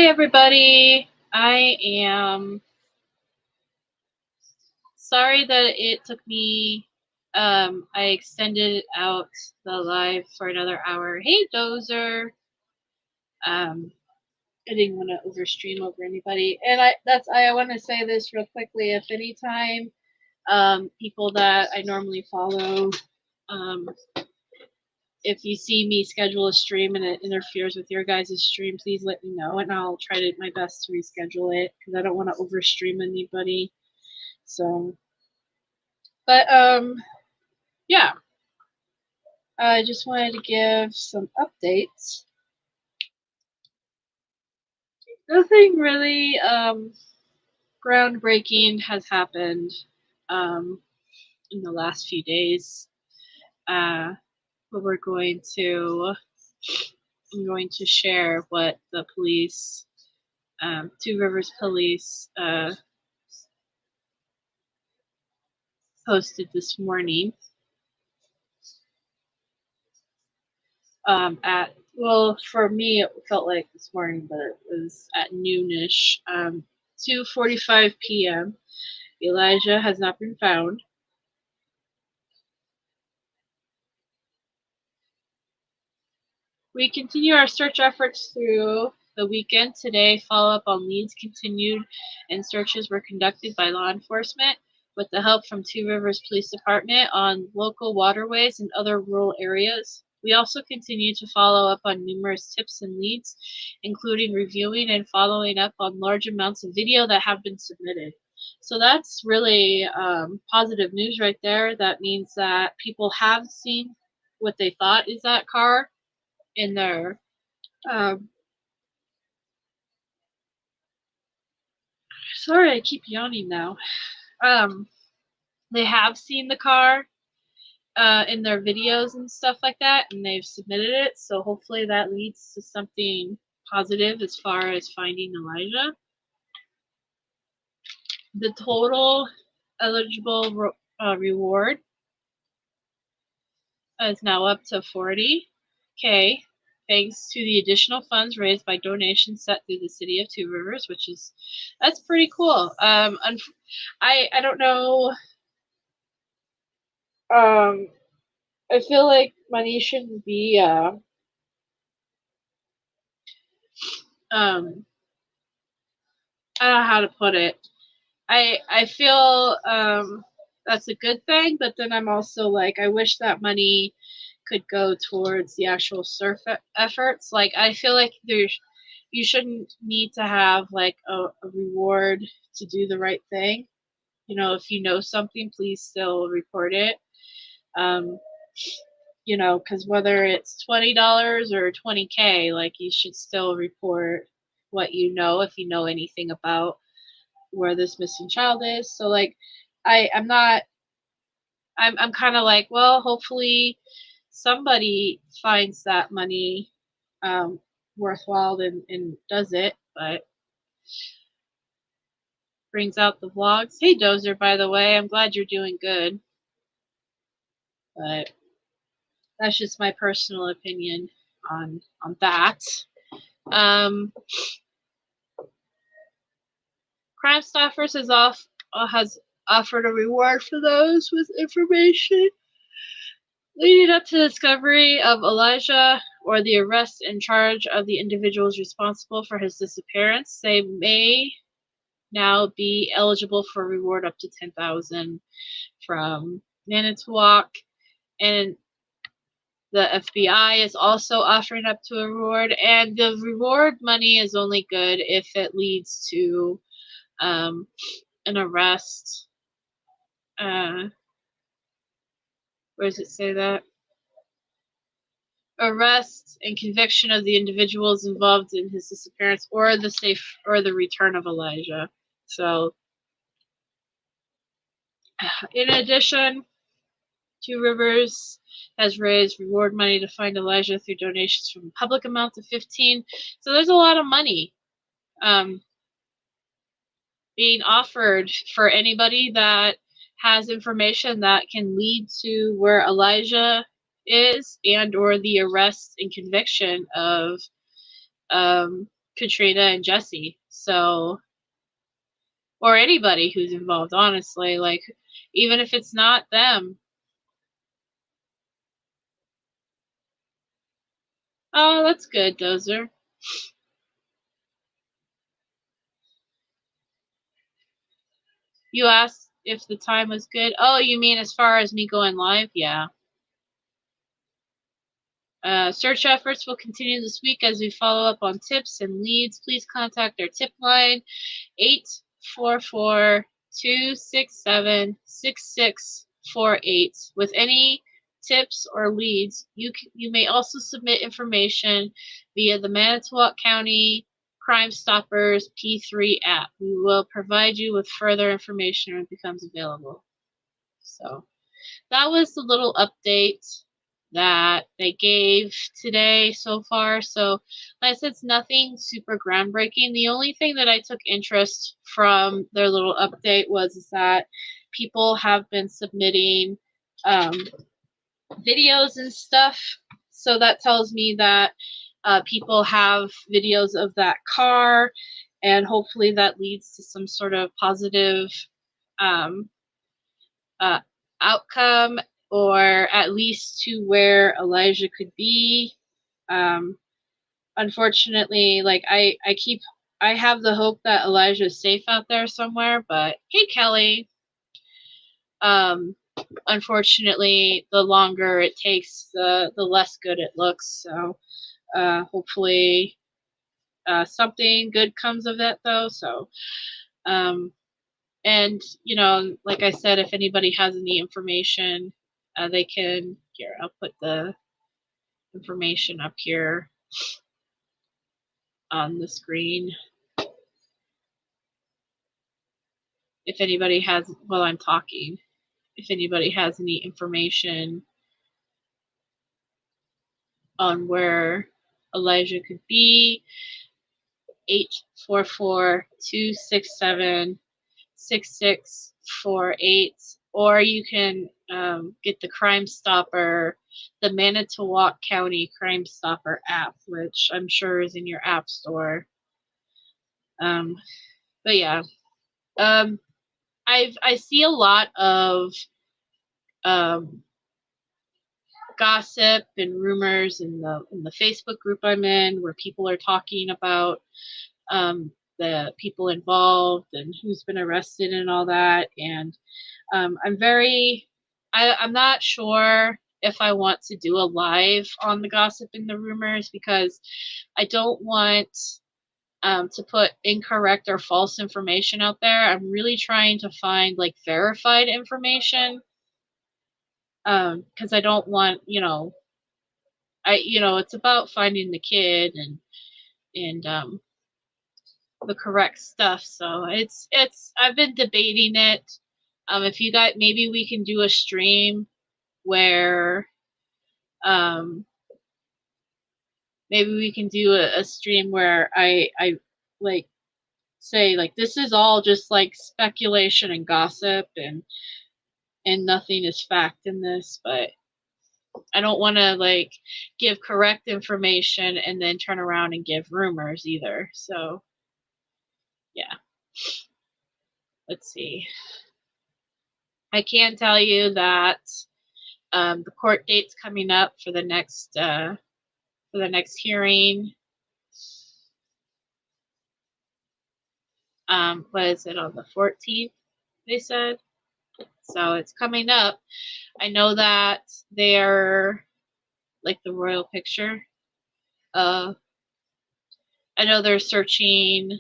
Hi everybody. I am sorry that it took me I extended out the live for another hour. Hey Dozer. I didn't want to overstream over anybody. And I want to say this real quickly. If anytime people that I normally follow if you see me schedule a stream and it interferes with your guys' stream, please let me know and I'll try to my best to reschedule it because I don't want to overstream anybody. So, but yeah, I just wanted to give some updates. Nothing really groundbreaking has happened in the last few days. But I'm going to share what the police, Two Rivers Police, posted this morning. For me it felt like this morning, but it was at noonish. 2:45 p.m. Elijah has not been found. We continue our search efforts through the weekend. Today, follow-up on leads continued and searches were conducted by law enforcement with the help from Two Rivers Police Department on local waterways and other rural areas. We also continue to follow up on numerous tips and leads, including reviewing and following up on large amounts of video that have been submitted. So that's really positive news right there. That means that people have seen what they thought is that car in their sorry, I keep yawning now. They have seen the car in their videos and stuff like that, and they've submitted it. So hopefully that leads to something positive as far as finding Elijah. The total eligible reward is now up to $40K, thanks to the additional funds raised by donations set through the city of Two Rivers, that's pretty cool. I don't know. I feel like money shouldn't be I don't know how to put it. I feel that's a good thing, but then I'm also like, I wish that money could go towards the actual surf efforts. Like, I feel like you shouldn't need to have like a reward to do the right thing. You know, if you know something, please still report it. You know, because whether it's $20 or $20K, like, you should still report what you know if you know anything about where this missing child is. So like, I'm kind of like, well, hopefully somebody finds that money worthwhile and does it. But brings out the vlogs. Hey Dozer, by the way, I'm glad you're doing good. But that's just my personal opinion on that. Crime Stoppers has offered a reward for those with information leading up to the discovery of Elijah or the arrest and charge of the individuals responsible for his disappearance. They may now be eligible for a reward up to $10,000 from Manitowoc, and the FBI is also offering up to a reward, and the reward money is only good if it leads to an arrest. Where does it say that? Arrest and conviction of the individuals involved in his disappearance, or the return of Elijah. So, in addition, Two Rivers has raised reward money to find Elijah through donations from a public amount of $15,000. So there's a lot of money being offered for anybody that has information that can lead to where Elijah is, and or the arrest and conviction of Katrina and Jesse. So, or anybody who's involved, honestly, like, even if it's not them. Oh, that's good, Dozer. You asked if the time was good. Oh, you mean as far as me going live? Yeah. Search efforts will continue this week as we follow up on tips and leads. Please contact our tip line, 844-267-6648 with any tips or leads. You may also submit information via the Manitowoc County Crime Stoppers P3 app. We will provide you with further information when it becomes available. So that was the little update that they gave today so far. So, like I said, it's nothing super groundbreaking. The only thing that I took interest from their little update was that people have been submitting videos and stuff. So that tells me that people have videos of that car, and hopefully that leads to some sort of positive um, uh, outcome, or at least to where Elijah could be. Unfortunately, like I have the hope that Elijah is safe out there somewhere, but hey, Kelly. Unfortunately, the longer it takes, the less good it looks. So hopefully something good comes of that, though. So and, you know, like I said, if anybody has any information, they can, here, I'll put the information up here on the screen. If anybody has, while I'm talking, if anybody has any information on where Elijah could be, 844-267-6648, or you can get the Crime Stopper, the Manitowoc County Crime Stopper app, which I'm sure is in your app store. But yeah, I see a lot of gossip and rumors in the Facebook group I'm in, where people are talking about the people involved and who's been arrested and all that. And I'm not sure if I want to do a live on the gossip and the rumors, because I don't want to put incorrect or false information out there. I'm really trying to find like verified information, because I don't want, it's about finding the kid and the correct stuff. So I've been debating it. If you got, maybe we can do a stream where maybe we can do a stream where I like say like this is all just like speculation and gossip, and nothing is fact in this, but I don't want to like give correct information and then turn around and give rumors either. So yeah, let's see. I can tell you that the court date's coming up for the next hearing. What is it, on the 14th? They said. So it's coming up. I know that they're like the royal picture. I know they're searching.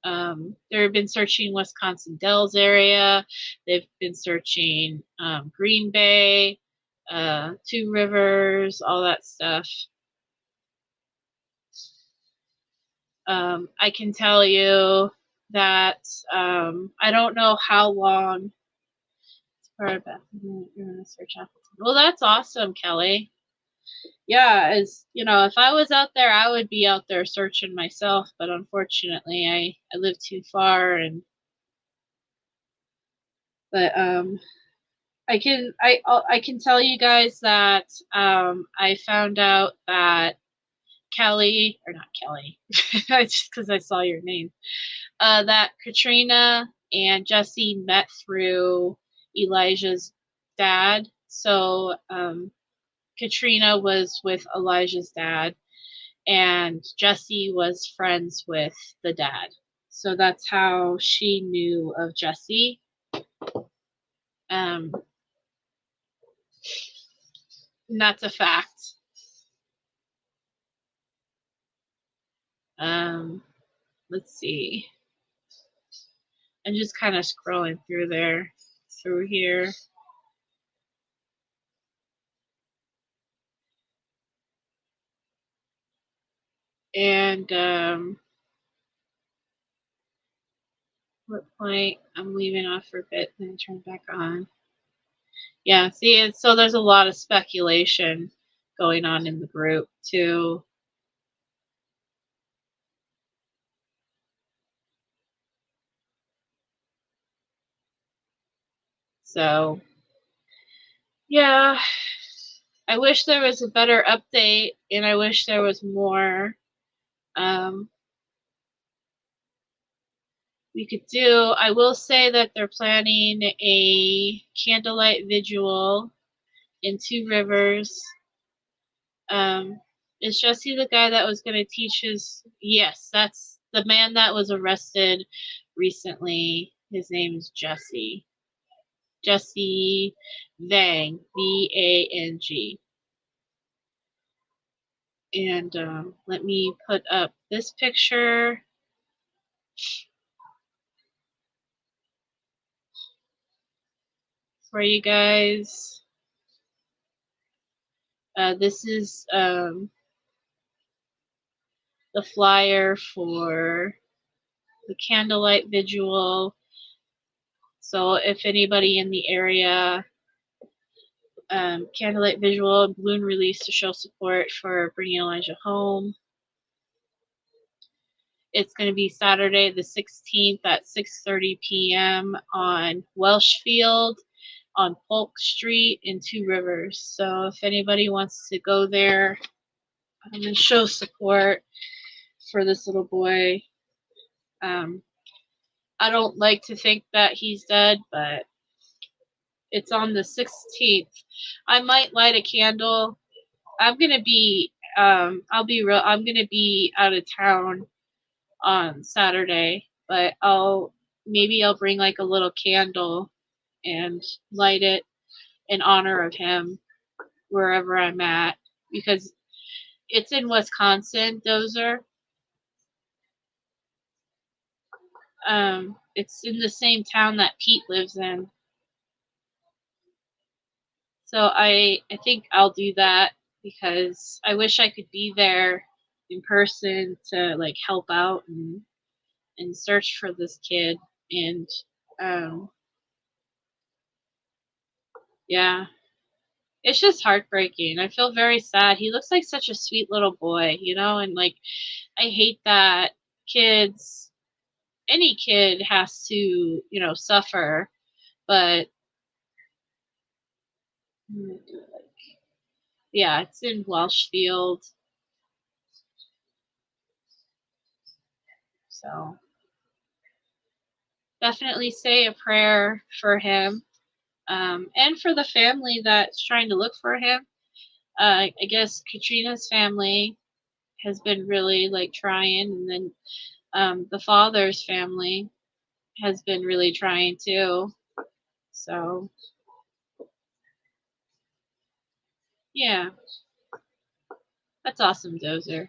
They've been searching Wisconsin Dells area. They've been searching Green Bay, Two Rivers, all that stuff. I can tell you that I don't know how long. You're gonna search out. Well, that's awesome, Kelly. Yeah, as you know, if I was out there, I would be out there searching myself. But unfortunately, I live too far, but I can tell you guys that I found out that Kelly, or not Kelly, just because I saw your name, that Katrina and Jesse met through Elijah's dad. So Katrina was with Elijah's dad, and Jesse was friends with the dad. So that's how she knew of Jesse. And that's a fact. Let's see. I'm just kind of scrolling through here. And what point? I'm leaving off for a bit, then turn back on. Yeah, see, so there's a lot of speculation going on in the group too. So, yeah, I wish there was a better update, and I wish there was more we could do. I will say that they're planning a candlelight vigil in Two Rivers. Is Jesse the guy that was going to teach his? Yes, that's the man that was arrested recently. His name is Jesse. Jesse Vang, Vang. And let me put up this picture for you guys. This is the flyer for the candlelight vigil. So if anybody in the area, candlelight vigil, balloon release to show support for bringing Elijah home. It's going to be Saturday the 16th at 6:30 p.m. on Welshfield on Polk Street in Two Rivers. So if anybody wants to go there and show support for this little boy, I don't like to think that he's dead, but it's on the 16th. I might light a candle. I'm gonna be I'm gonna be out of town on Saturday, but maybe I'll bring like a little candle and light it in honor of him wherever I'm at, because it's in Wisconsin, Dozer. It's in the same town that Pete lives in. So I think I'll do that because I wish I could be there in person to like help out and search for this kid. And yeah, it's just heartbreaking. I feel very sad. He looks like such a sweet little boy, and like I hate that any kid has to, suffer, but yeah, it's in Welshfield. So definitely say a prayer for him, and for the family that's trying to look for him. I guess Katrina's family has been really like trying, and then the father's family has been really trying too. So yeah, that's awesome, Dozer.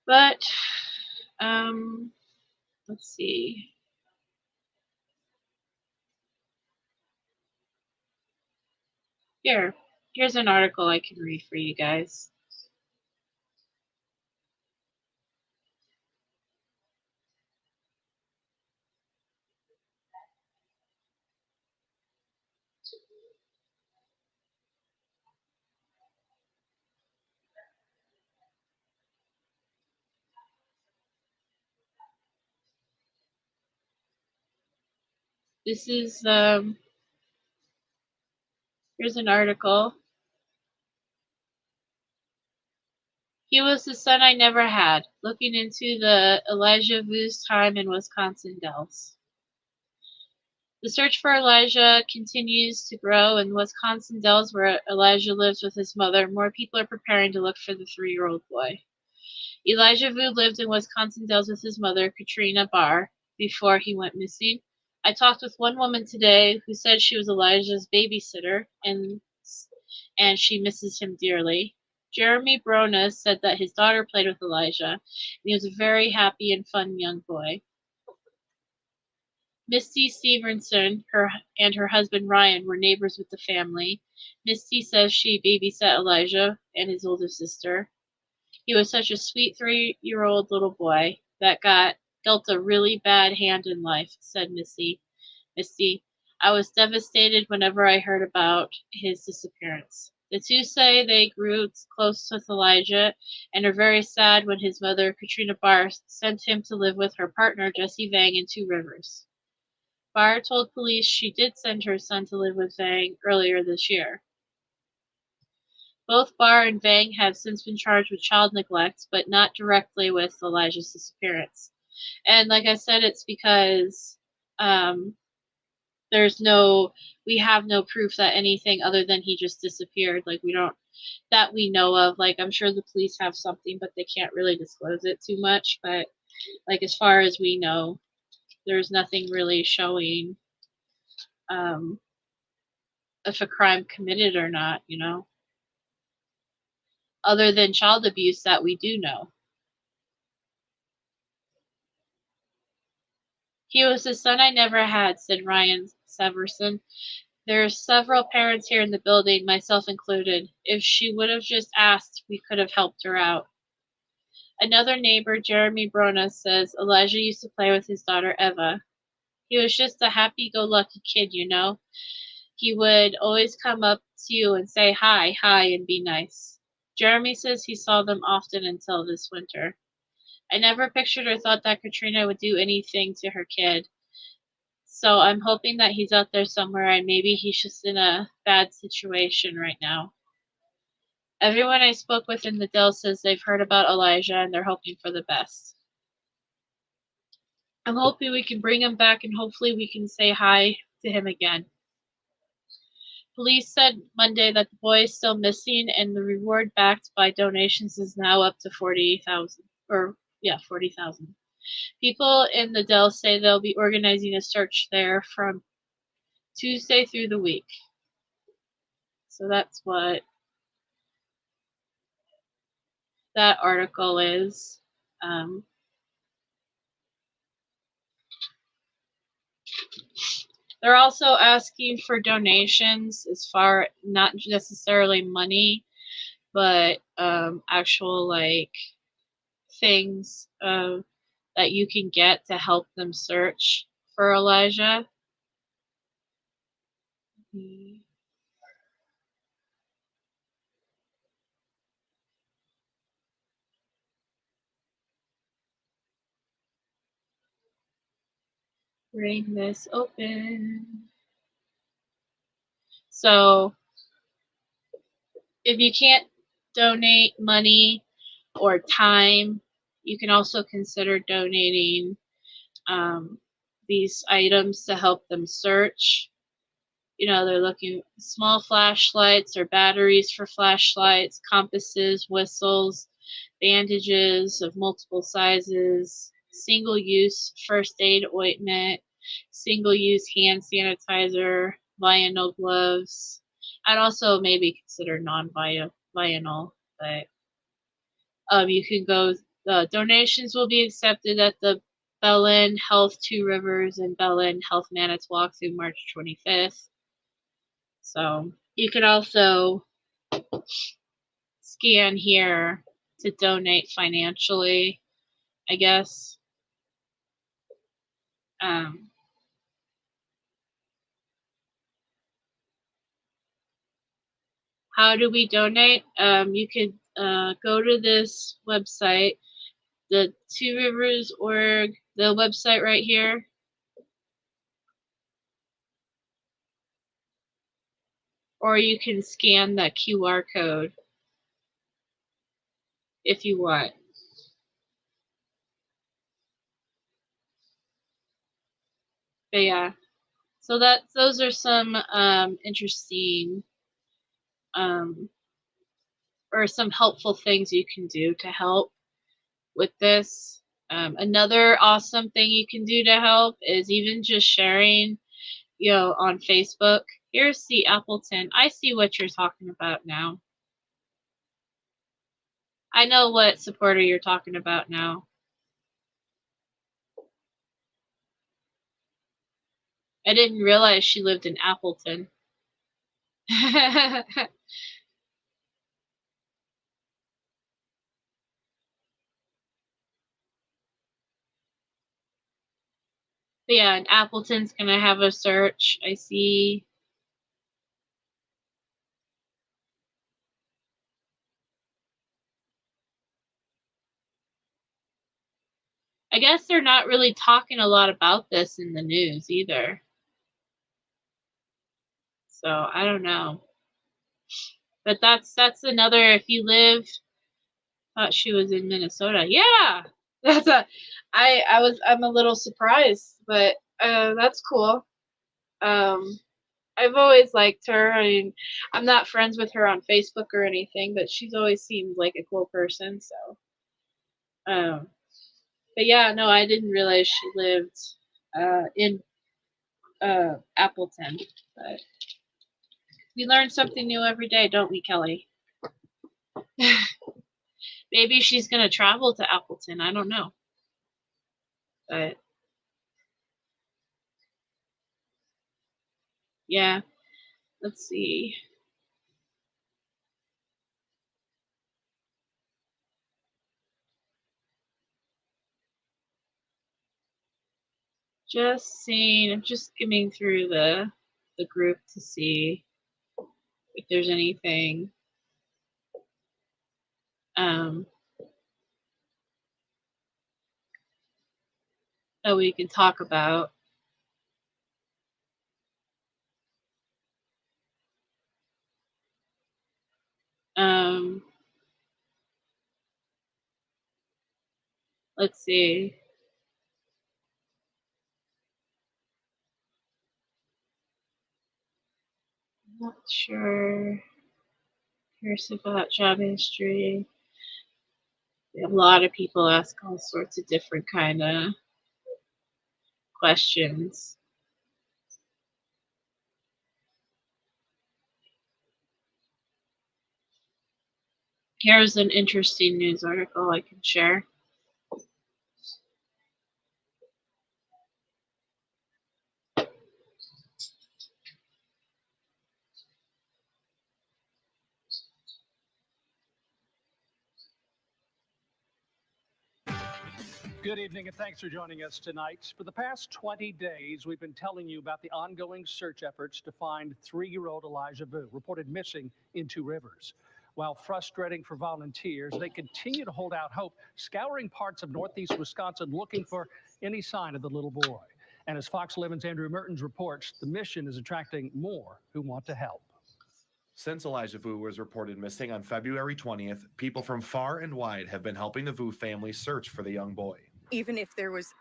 But let's see. Here's an article I can read for you guys. This is here's an article. He was the son I never had, looking into the Elijah Vue's time in Wisconsin Dells. The search for Elijah continues to grow in Wisconsin Dells, where Elijah lives with his mother. More people are preparing to look for the 3-year-old boy. Elijah Vue lived in Wisconsin Dells with his mother, Katrina Barr, before he went missing. I talked with one woman today who said she was Elijah's babysitter and she misses him dearly. Jeremy Brona said that his daughter played with Elijah, and he was a very happy and fun young boy. Misty Stevenson and her husband Ryan were neighbors with the family. Misty says she babysat Elijah and his older sister. He was such a sweet 3-year-old little boy that got dealt a really bad hand in life, said Misty. I was devastated whenever I heard about his disappearance. The two say they grew close with Elijah and are very sad when his mother, Katrina Barr, sent him to live with her partner, Jesse Vang, in Two Rivers. Barr told police she did send her son to live with Vang earlier this year. Both Barr and Vang have since been charged with child neglect, but not directly with Elijah's disappearance. And like I said, it's because we have no proof that anything other than he just disappeared. Like, that we know of. Like, I'm sure the police have something, but they can't really disclose it too much. But like, as far as we know, there's nothing really showing if a crime committed or not, other than child abuse that we do know. He was the son I never had, said Ryan Severson. There are several parents here in the building, myself included. If she would have just asked, we could have helped her out. Another neighbor, Jeremy Brona, says Elijah used to play with his daughter Eva. He was just a happy-go-lucky kid, He would always come up to you and say hi, and be nice. Jeremy says he saw them often until this winter. I never pictured or thought that Katrina would do anything to her kid. So I'm hoping that he's out there somewhere and maybe he's just in a bad situation right now. Everyone I spoke with in the Dell says they've heard about Elijah and they're hoping for the best. I'm hoping we can bring him back and hopefully we can say hi to him again. Police said Monday that the boy is still missing and the reward backed by donations is now up to $40,000. People in the Dell say they'll be organizing a search there from Tuesday through the week. So that's what that article is. They're also asking for donations as far, not necessarily money, but actual things that you can get to help them search for Elijah. Bring this open. So if you can't donate money or time, you can also consider donating these items to help them search. They're looking small flashlights or batteries for flashlights, compasses, whistles, bandages of multiple sizes, single-use first aid ointment, single-use hand sanitizer, vinyl gloves. I'd also maybe consider non-vinyl, but you can go. Donations will be accepted at the Belen Health Two Rivers and Belen Health Manitowoc through March 25th. So you could also scan here to donate financially, I guess. How do we donate? You could go to this website, the Two Rivers org, the website right here. Or you can scan that QR code. if you want. But yeah, so those are some interesting or some helpful things you can do to help with this. Another awesome thing you can do to help is even just sharing, on Facebook. Here's the Appleton. I see what you're talking about now. I know what supporter you're talking about now. I didn't realize she lived in Appleton. But yeah, and Appleton's gonna have a search. I see. I guess they're not really talking a lot about this in the news either. So I don't know. But that's another. If you live, thought she was in Minnesota. Yeah, that's I'm a little surprised, but that's cool. I've always liked her. I mean, I'm not friends with her on Facebook or anything, but she's always seemed like a cool person. So, but yeah, no, I didn't realize she lived in Appleton. But we learn something new every day, don't we, Kelly? Maybe she's gonna travel to Appleton. I don't know. But yeah, let's see. Just seeing. I'm just skimming through the group to see if there's anything that we can talk about. Let's see. I'm not sure. Here's about job history. A lot of people ask all sorts of different kind of questions. Here's an interesting news article I can share. Good evening, and thanks for joining us tonight. For the past 20 days, we've been telling you about the ongoing search efforts to find 3-year-old Elijah Vue, reported missing in Two Rivers. While frustrating for volunteers, they continue to hold out hope, scouring parts of northeast Wisconsin looking for any sign of the little boy. And as Fox 11's Andrew Mertens reports, the mission is attracting more who want to help. Since Elijah Vue was reported missing on February 20th, people from far and wide have been helping the Vue family search for the young boy. Even if there was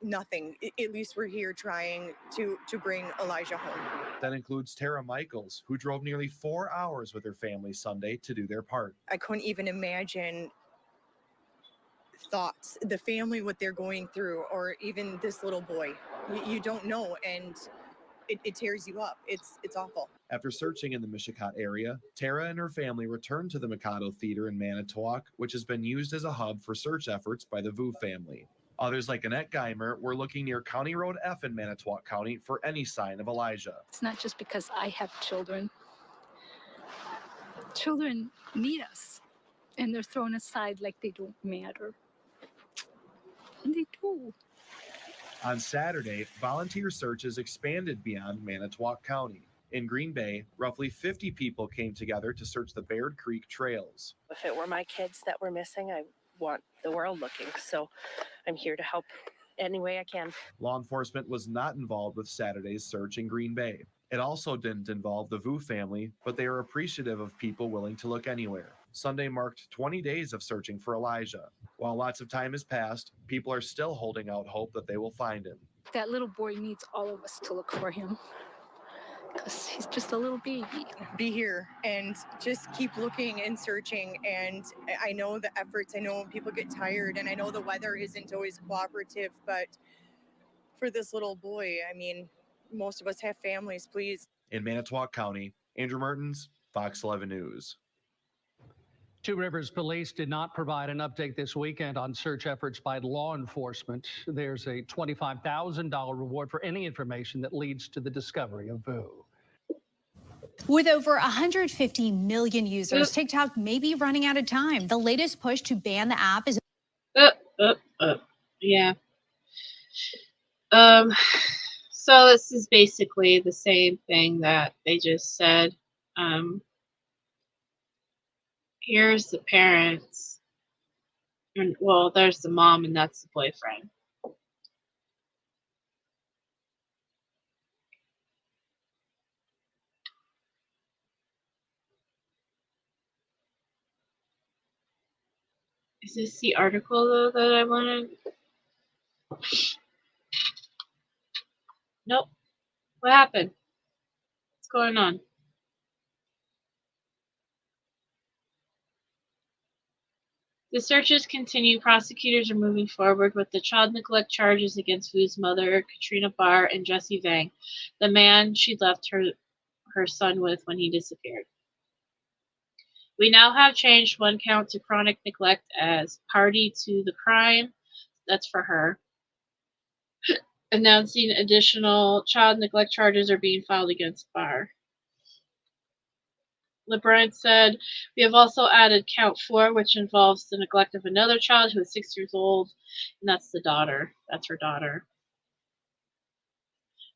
nothing, at least we're here trying to bring Elijah home. That includes Tara Michaels, who drove nearly 4 hours with her family Sunday to do their part. I couldn't even imagine thoughts, the family, what they're going through, or even this little boy. You don't know, and it tears you up. It's awful. After searching in the Mishicot area, Tara and her family returned to the Mikado Theater in Manitowoc, which has been used as a hub for search efforts by the Vue family. Others, like Annette Geimer, were looking near County Road F in Manitowoc County for any sign of Elijah. It's not just because I have children. Children need us, and they're thrown aside like they don't matter. And they do. On Saturday, volunteer searches expanded beyond Manitowoc County. In Green Bay, roughly 50 people came together to search the Baird Creek trails. If it were my kids that were missing, I want the world looking. So I'm here to help any way I can. Law enforcement was not involved with Saturday's search in Green Bay. It also didn't involve the Vue family, but they are appreciative of people willing to look anywhere. Sunday marked 20 days of searching for Elijah. While lots of time has passed, people are still holding out hope that they will find him. That little boy needs all of us to look for him because he's just a little baby. Be here and just keep looking and searching. And I know the efforts, I know people get tired, and I know the weather isn't always cooperative, but for this little boy, I mean, most of us have families, please. In Manitowoc County, Andrew Mertens, Fox 11 News. Two Rivers Police did not provide an update this weekend on search efforts by law enforcement. There's a $25,000 reward for any information that leads to the discovery of Vue. With over 150 million users, Yep. TikTok may be running out of time. The latest push to ban the app is Yeah. So this is basically the same thing that they just said. Here's the parents. And, well, there's the mom, and that's the boyfriend. Is this the article, though, that I wanted? Nope. What happened? What's going on? The searches continue. Prosecutors are moving forward with the child neglect charges against Vue's mother, Katrina Barr, and Jesse Vang, the man she left her son with when he disappeared. We now have changed one count to chronic neglect as party to the crime. That's for her. Announcing additional child neglect charges are being filed against Barr. LeBron said, "We have also added count 4, which involves the neglect of another child who is 6 years old, and that's the daughter. That's her daughter."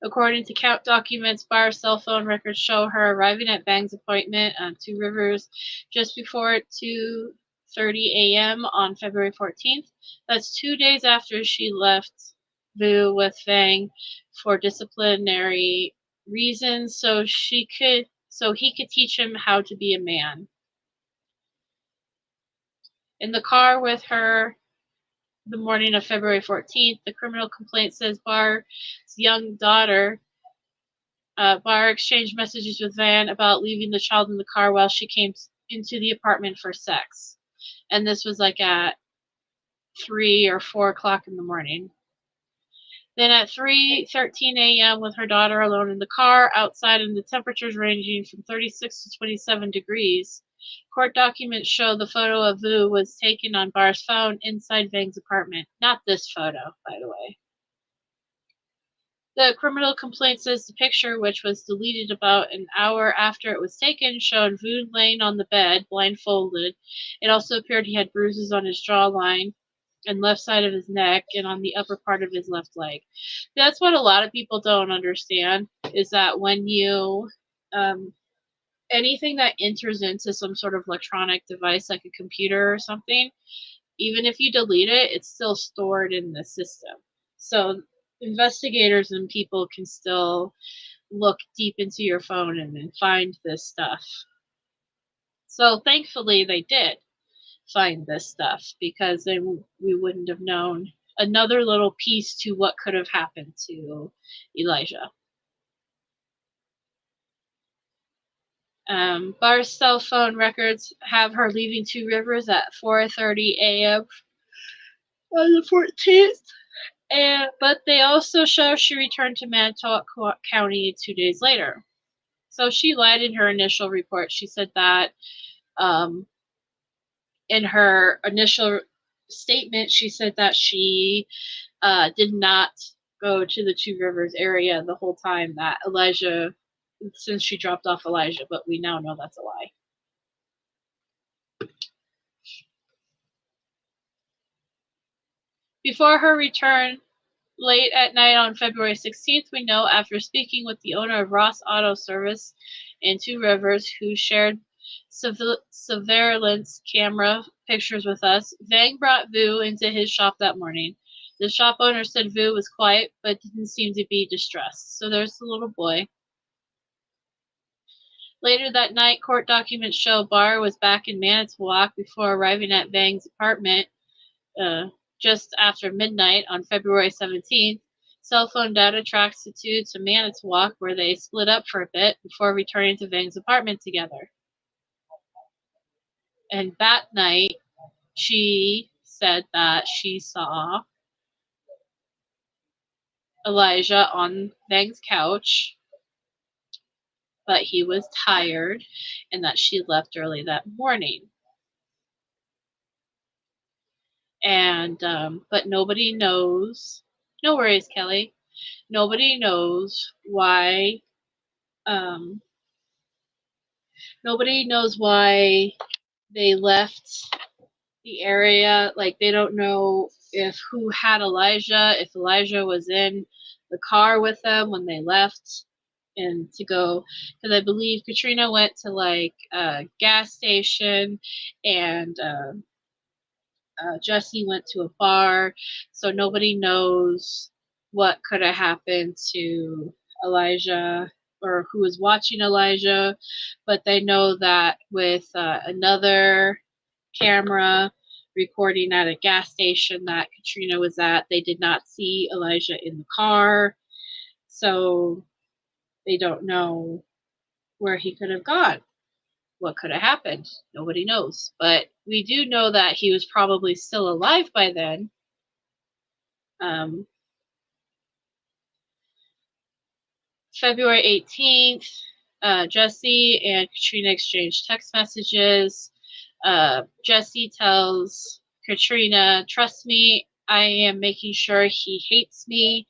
According to count documents, Barr's cell phone records show her arriving at Vang's appointment on Two Rivers just before 2:30 a.m. on February 14th. That's 2 days after she left Vue with Vang for disciplinary reasons, so he could teach him how to be a man. In the car with her the morning of February 14th, the criminal complaint says Barr's young daughter, Barr exchanged messages with Van about leaving the child in the car while she came into the apartment for sex. And this was like at 3 or 4 o'clock in the morning. Then at 3:13 a.m. with her daughter alone in the car outside and the temperatures ranging from 36 to 27 degrees, court documents show the photo of Vue was taken on Barr's phone inside Vang's apartment. Not this photo, by the way. The criminal complaint says the picture, which was deleted about an hour after it was taken, showed Vue laying on the bed, blindfolded. It also appeared he had bruises on his jawline and left side of his neck and on the upper part of his left leg. That's what a lot of people don't understand, is that when you anything that enters into some sort of electronic device like a computer or something, even if you delete it, it's still stored in the system. So investigators and people can still look deep into your phone and find this stuff. So thankfully they did find this stuff, because then we wouldn't have known another little piece to what could have happened to Elijah. Barr's cell phone records have her leaving Two Rivers at 4:30 a.m. on the 14th, but they also show she returned to Manitowoc County 2 days later. So she lied in her initial report. She said that in her initial statement, she said that she did not go to the Two Rivers area the whole time that Elijah, since she dropped off Elijah, but we now know that's a lie. Before her return late at night on February 16th, we know after speaking with the owner of Ross Auto Service in Two Rivers, who shared surveillance camera pictures with us, Vang brought Vue into his shop that morning. The shop owner said Vue was quiet but didn't seem to be distressed. So there's the little boy. Later that night, court documents show Barr was back in Manitowoc before arriving at Vang's apartment just after midnight on February 17th. Cell phone data tracks the two to Manitowoc, where they split up for a bit before returning to Vang's apartment together. And that night, she said that she saw Elijah on Vang's couch, but he was tired and that she left early that morning. And but nobody knows. No worries, Kelly. Nobody knows why. Nobody knows why they left the area. Like, they don't know if who had Elijah, if Elijah was in the car with them when they left and to go, because I believe Katrina went to like a gas station and Jesse went to a bar, so nobody knows what could have happened to Elijah or who was watching Elijah, but they know that with another camera recording at a gas station that Katrina was at, they did not see Elijah in the car, so they don't know where he could have gone. What could have happened? Nobody knows. But we do know that he was probably still alive by then. February 18th, Jesse and Katrina exchanged text messages. Jesse tells Katrina, "Trust me, I am making sure he hates me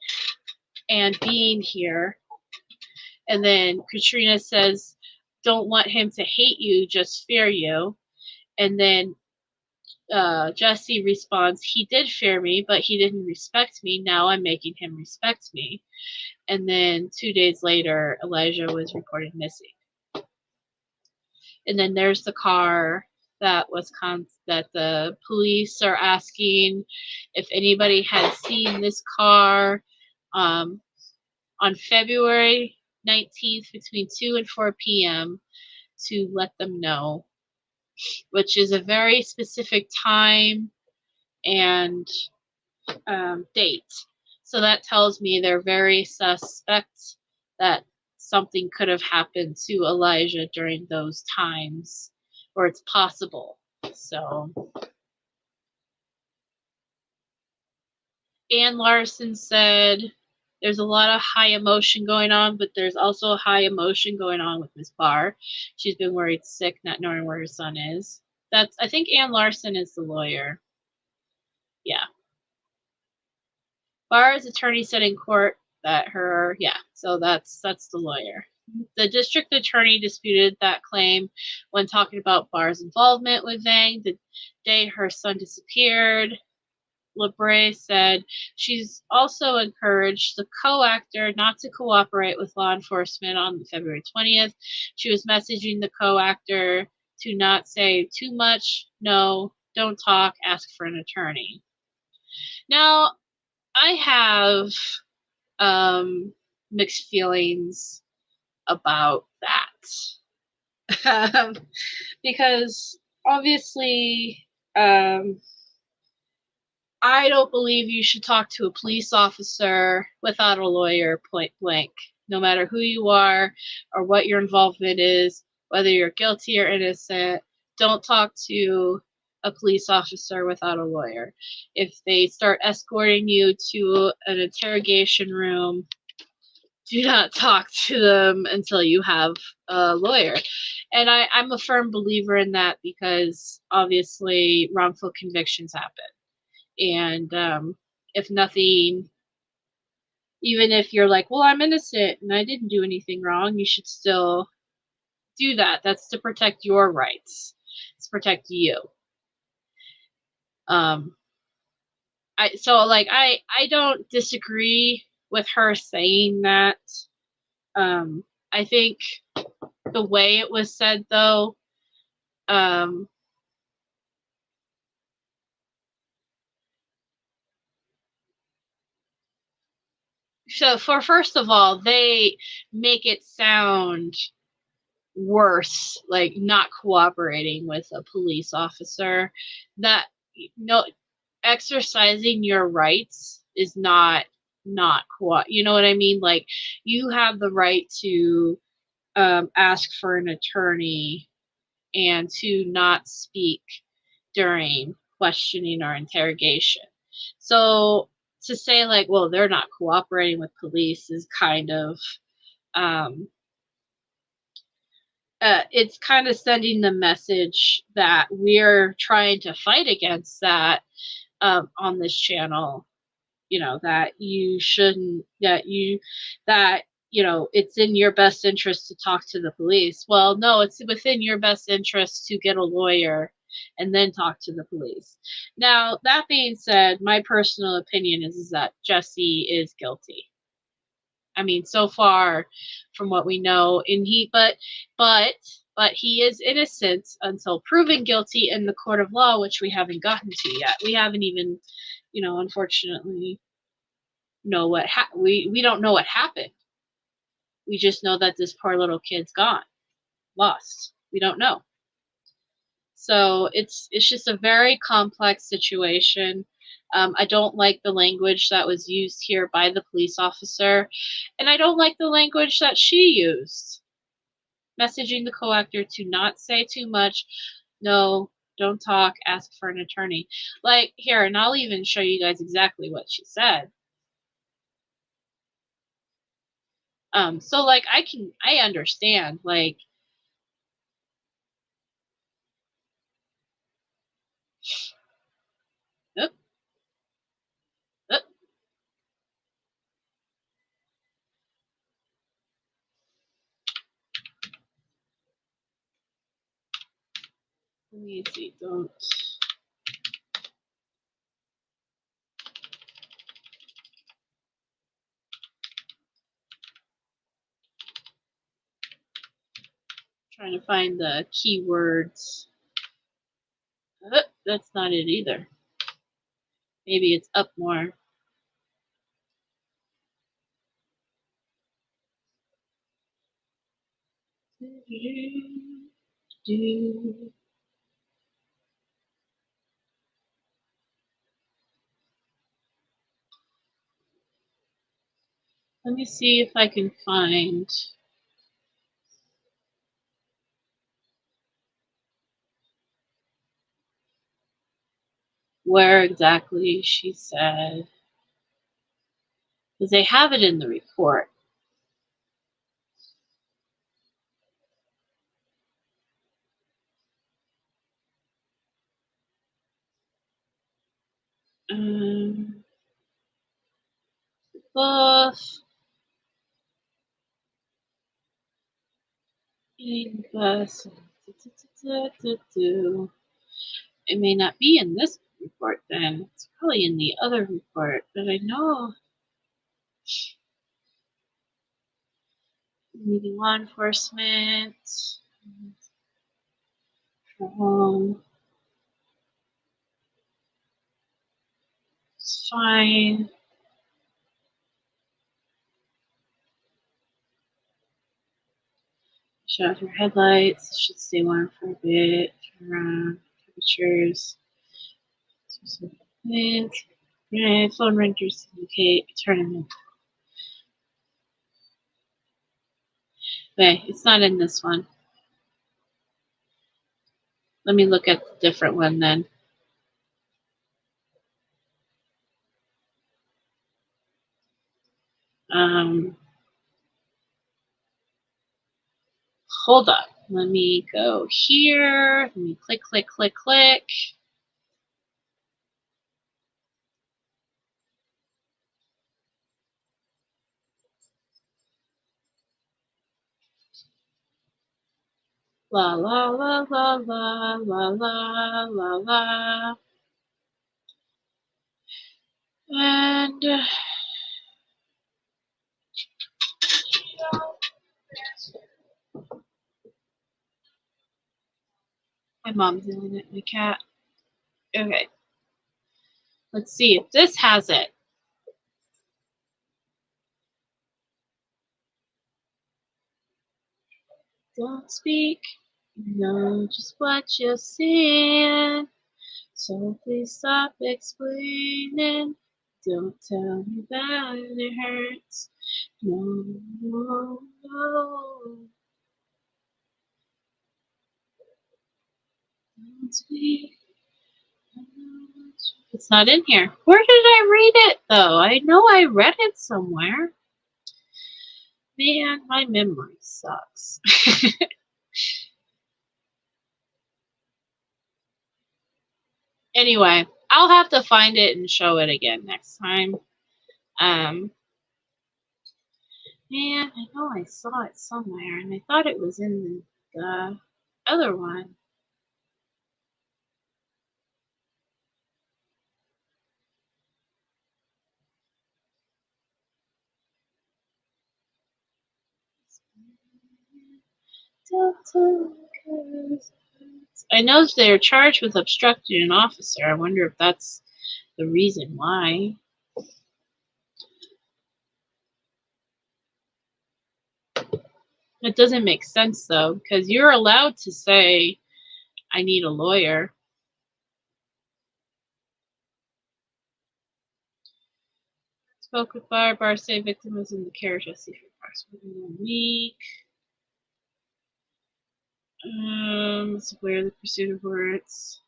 and being here." And then Katrina says, "Don't want him to hate you, just fear you." And then Jesse responds, "He did fear me, but he didn't respect me. Now I'm making him respect me." And then 2 days later, Elijah was reported missing. And then there's the car that was that the police are asking if anybody had seen this car on February 19th between 2 and 4 p.m. to let them know, which is a very specific time and date. So that tells me they're very suspect that something could have happened to Elijah during those times, or it's possible. So Ann Larson said there's a lot of high emotion going on, but there's also high emotion going on with Miss Barr. She's been worried sick, not knowing where her son is. I think Ann Larson is the lawyer. Yeah. Barr's attorney said in court that so that's the lawyer. The district attorney disputed that claim when talking about Barr's involvement with Vang the day her son disappeared. LeBray said she's also encouraged the co-actor not to cooperate with law enforcement on February 20th. She was messaging the co-actor to not say too much, no, don't talk, ask for an attorney. Now, I have mixed feelings about that. Because obviously, I don't believe you should talk to a police officer without a lawyer, point blank. No matter who you are or what your involvement is, whether you're guilty or innocent, don't talk to a police officer without a lawyer. If they start escorting you to an interrogation room, do not talk to them until you have a lawyer. And I'm a firm believer in that because obviously wrongful convictions happen. And if nothing, even if you're like, well, I'm innocent and I didn't do anything wrong, you should still do that. That's to protect your rights. It's to protect you. I don't disagree with her saying that. I think the way it was said, though, so first of all, they make it sound worse, like not cooperating with a police officer. That no, exercising your rights is not you know what I mean? Like, you have the right to ask for an attorney and to not speak during questioning or interrogation. So to say like, well, they're not cooperating with police is kind of it's kind of sending the message that we're trying to fight against that on this channel. You know, that you shouldn't, that you know, it's in your best interest to talk to the police. Well, no, it's within your best interest to get a lawyer and then talk to the police. Now, that being said, my personal opinion is that Jesse is guilty. I mean, so far from what we know, and but he is innocent until proven guilty in the court of law, which we haven't gotten to yet. We haven't even, you know, unfortunately, know what we don't know what happened. We just know that this poor little kid's gone, lost. We don't know. So it's just a very complex situation. I don't like the language that was used here by the police officer, and I don't like the language that she used, messaging the co-actor to not say too much. No, don't talk, ask for an attorney. Like, here, and I'll even show you guys exactly what she said. So like I understand, like, oop, oop. Let me see, don't. Trying to find the keywords. That's not it either. Maybe it's up more. Let me see if I can find where exactly she said, because they have it in the report. Both. It may not be in this report then. It's probably in the other report, but I know meeting law enforcement, home, it's fine. Shut off your headlights, should stay on for a bit, turn around, temperatures, phone renters indicate, turn them. Okay, it's not in this one. Let me look at the different one then. Hold on. Let me go here. Let me click, click, click, click. La la la la la la la la la. And my mom's yelling at my cat. Okay. Let's see if this has it. Don't speak. You know just what you're saying. So please stop explaining. Don't tell me that it hurts. No, no, no. Don't speak. It's not in here. Where did I read it though? I know I read it somewhere. Man, my memory sucks. Anyway, I'll have to find it and show it again next time. Man, I know I saw it somewhere, and I thought it was in the other one. I know they're charged with obstructing an officer. I wonder if that's the reason why. It doesn't make sense though, because you're allowed to say, I need a lawyer. Spoke with bar say victim was in the care of Jesse for approximately 1 week. It's where the pursuit of words.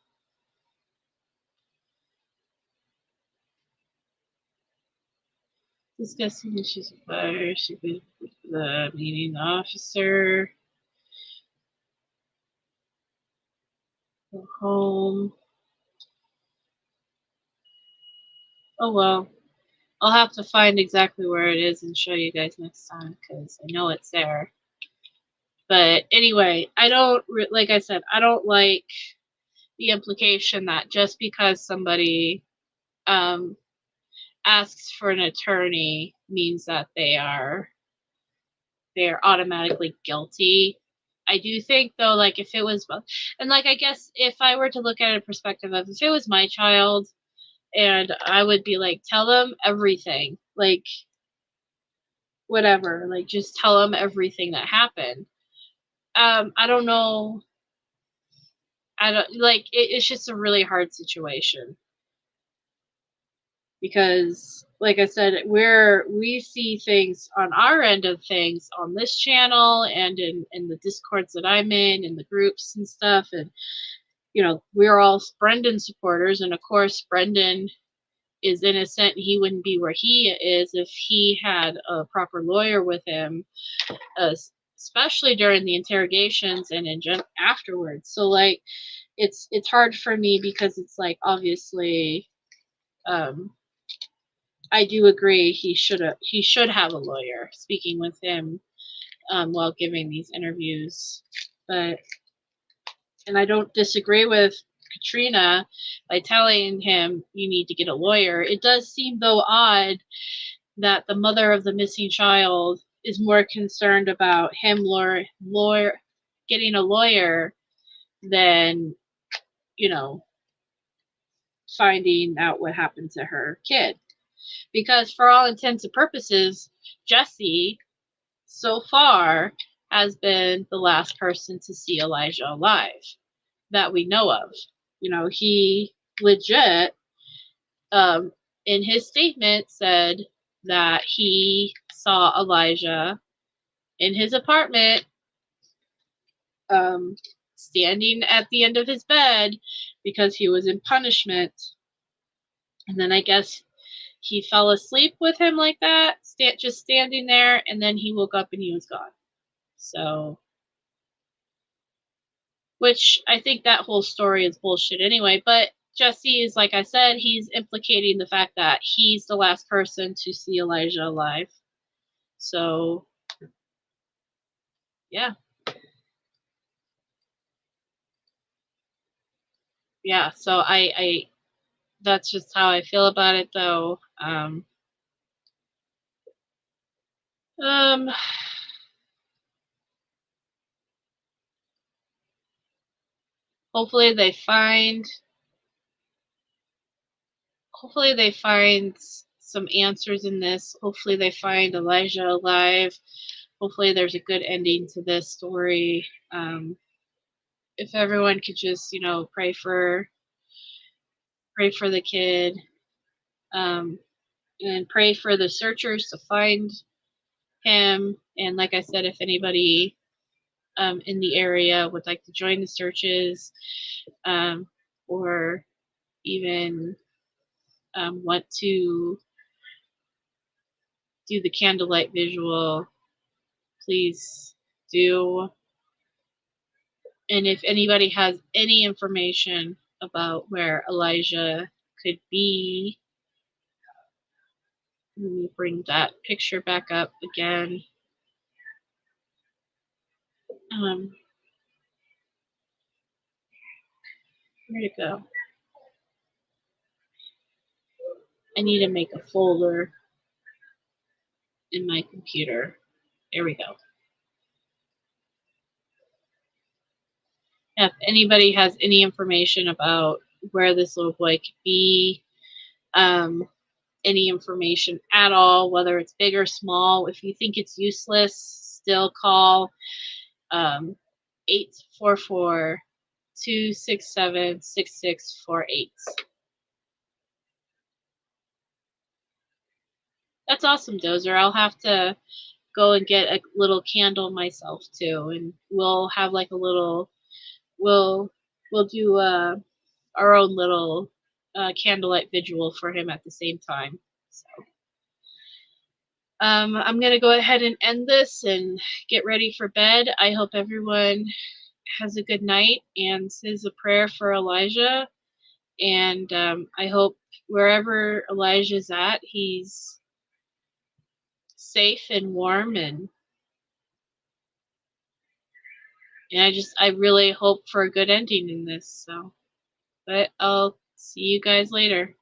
Discussing issues with fire. She was with the meeting officer. Go home. Oh well. I'll have to find exactly where it is and show you guys next time because I know it's there. But anyway, I don't, like I said, I don't like the implication that just because somebody asks for an attorney means that they are automatically guilty. I do think though, like if it was, and like I guess if I were to look at a perspective of if it was my child, and I would be like, tell them everything, like whatever, like just tell them everything that happened. I don't know. I don't like it's just a really hard situation because like I said, we see things on our end of things on this channel and in the discords that I'm in the groups and stuff, and you know, we're all Brendan supporters, and of course Brendan is innocent. He wouldn't be where he is if he had a proper lawyer with him, especially during the interrogations and afterwards. So like it's hard for me because it's like obviously I do agree he should have a lawyer speaking with him while giving these interviews. But and I don't disagree with Katrina by telling him you need to get a lawyer. It does seem though odd that the mother of the missing child is more concerned about him getting a lawyer than, you know, finding out what happened to her kid. Because for all intents and purposes, Jesse so far has been the last person to see Elijah alive that we know of. You know, he legit in his statement said that he saw Elijah in his apartment standing at the end of his bed because he was in punishment. And then I guess he fell asleep with him like that, just standing there, and then he woke up and he was gone. So, which I think that whole story is bullshit anyway, but Jesse is, like I said, he's implicating the fact that he's the last person to see Elijah alive. So, yeah. Yeah, so I that's just how I feel about it though. Hopefully they find some answers in this. Hopefully they find Elijah alive. hopefully there's a good ending to this story. If everyone could just, pray for the kid, and pray for the searchers to find him. And like I said, if anybody in the area would like to join the searches, or even want to do the candlelight visual, please do. And if anybody has any information about where Elijah could be, let me bring that picture back up again. Where'd it go? I need to make a folder in my computer. There we go. If anybody has any information about where this little boy could be, any information at all, whether it's big or small, if you think it's useless, still call 844-267-6648. That's awesome, Dozer. I'll have to go and get a little candle myself too, and we'll have like a little, we'll do our own little candlelight vigil for him at the same time. So I'm gonna go ahead and end this and get ready for bed. I hope everyone has a good night and says a prayer for Elijah. And I hope wherever Elijah's at, he's safe and warm, and I really hope for a good ending in this. So, but I'll see you guys later.